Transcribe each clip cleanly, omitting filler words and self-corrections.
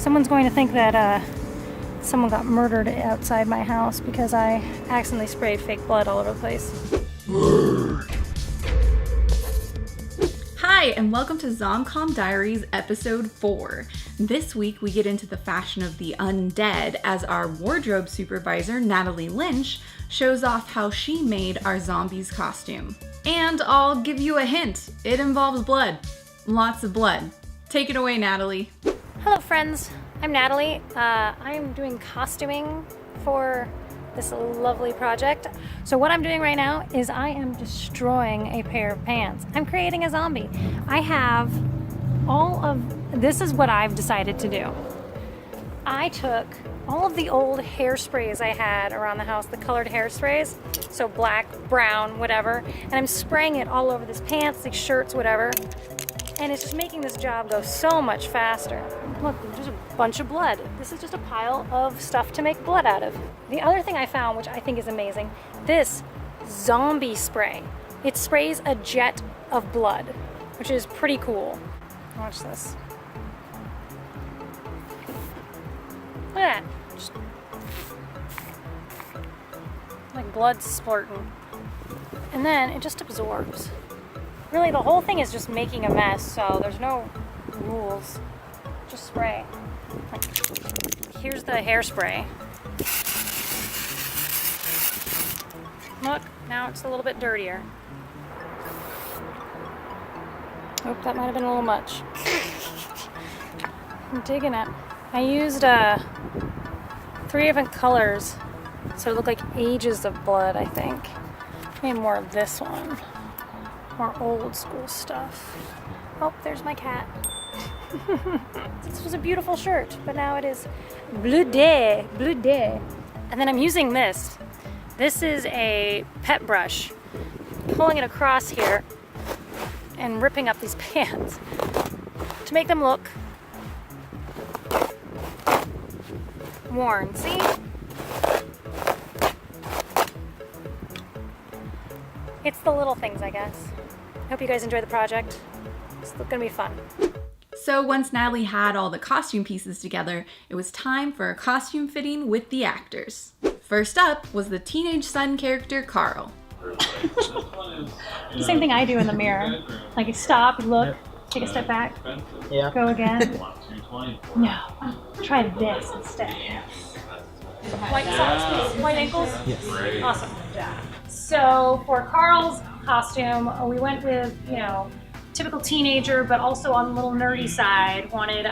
Someone's going to think that someone got murdered outside my house because I accidentally sprayed fake blood all over the place. Hi, and welcome to ZomCom Diaries episode 4. This week we get into the fashion of the undead as our wardrobe supervisor, Natalie Lynch, shows off how she made our zombies costume. And I'll give you a hint, it involves blood. Lots of blood. Take it away, Natalie. Hello friends, I'm Natalie. I'm doing costuming for this lovely project. So what I'm doing right now is I am destroying a pair of pants. I'm creating a zombie. I have this is what I've decided to do. I took all of the old hairsprays I had around the house, the colored hairsprays, so black, brown, whatever, and I'm spraying it all over this pants, these shirts, whatever. And it's just making this job go so much faster. Look, there's a bunch of blood. This is just a pile of stuff to make blood out of. The other thing I found, which I think is amazing, this zombie spray. It sprays a jet of blood, which is pretty cool. Watch this. Look at that. Just like blood splurting. And then it just absorbs. Really, the whole thing is just making a mess, so there's no rules. Just spray. Here's the hairspray. Look, now it's a little bit dirtier. Oh, that might have been a little much. I'm digging it. I used 3 different colors, so it looked like ages of blood, I think. Maybe more of this one. More old school stuff. Oh, there's my cat. This was a beautiful shirt, but now it is Blodgett. And then I'm using this. This is a pet brush. Pulling it across here and ripping up these pants to make them look worn. See? It's the little things, I guess. Hope you guys enjoy the project. It's gonna be fun. So once Natalie had all the costume pieces together, it was time for a costume fitting with the actors. First up was the teenage son character, Carl. The same thing I do in the mirror. Like you stop, look, take a step back, go again. No, try this instead. White socks, please. White ankles? Yes. Awesome. So for Carl's costume, we went with, typical teenager, but also on the little nerdy side. Wanted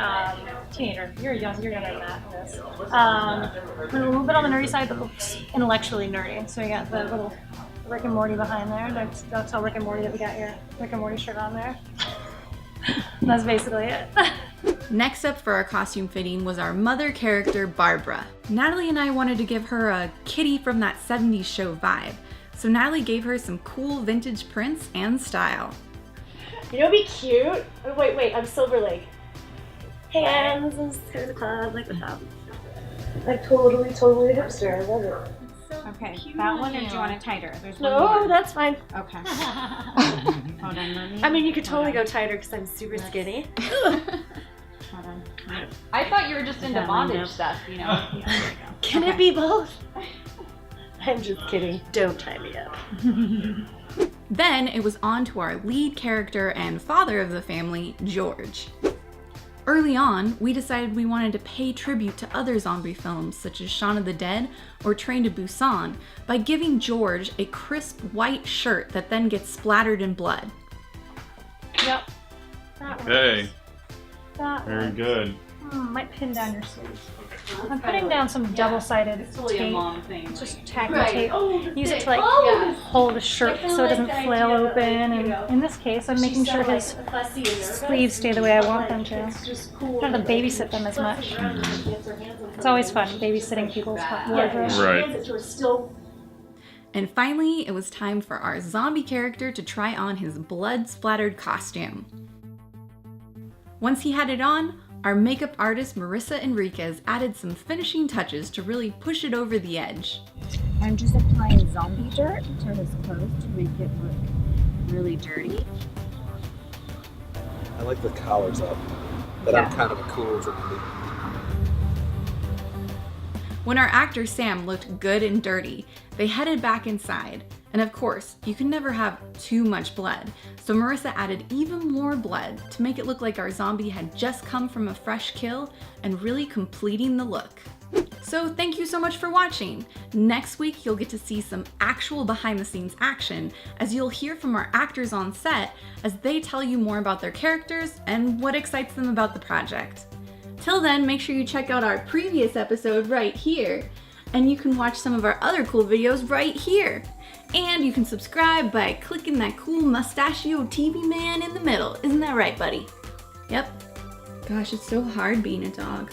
teenager. You're younger than that. Yes. Went a little bit on the nerdy side, but looks intellectually nerdy. So you got the little Rick and Morty behind there. That's how Rick and Morty that we got your Rick and Morty shirt on there. That's basically it. Next up for our costume fitting was our mother character, Barbra. Natalie and I wanted to give her a kitty from that 70s show vibe. So Natalie gave her some cool vintage prints and style. You know, it'd be cute. Oh, wait, I'm Silver Lake. Hey, this is to the club, like the top. Like totally hipster. I love it. Okay, that one, or do you want it tighter? There's one No, more. that's fine. Okay. Hold on, let me. I mean, you could totally go tighter because I'm super skinny. Hold on. I thought you were just into bondage stuff, you know. Yeah, there we go. Can it be both? I'm just kidding. Don't tie me up. Then it was on to our lead character and father of the family, George. Early on, we decided we wanted to pay tribute to other zombie films such as Shaun of the Dead or Train to Busan by giving George a crisp white shirt that then gets splattered in blood. Yep. That Okay, works. That very works. good. Might pin down your sleeve. I'm putting down some double-sided It's totally a tape. mom thing. Just tack the Right. tape. Oh, Use it to yeah. hold a shirt so it doesn't flail open. And in this case, I'm making sure his sleeves stay the way I want them to. Don't have to babysit them as much. It's always fun babysitting people's wardrobes. Right. And finally, it was time for our zombie character to try on his blood-splattered costume. Once he had it on, our makeup artist Marisa Enriquez added some finishing touches to really push it over the edge. I'm just applying zombie dirt to his clothes to make it look really dirty. I like the collars up, but I'm kind of a cool zombie. When our actor Sam looked good and dirty, they headed back inside. And of course, you can never have too much blood, so Marisa added even more blood to make it look like our zombie had just come from a fresh kill and really completing the look. So thank you so much for watching. Next week, you'll get to see some actual behind the scenes action as you'll hear from our actors on set as they tell you more about their characters and what excites them about the project. Till then, make sure you check out our previous episode right here. And you can watch some of our other cool videos right here. And you can subscribe by clicking that cool mustachio TV man in the middle. Isn't that right, buddy? Yep. Gosh, it's so hard being a dog.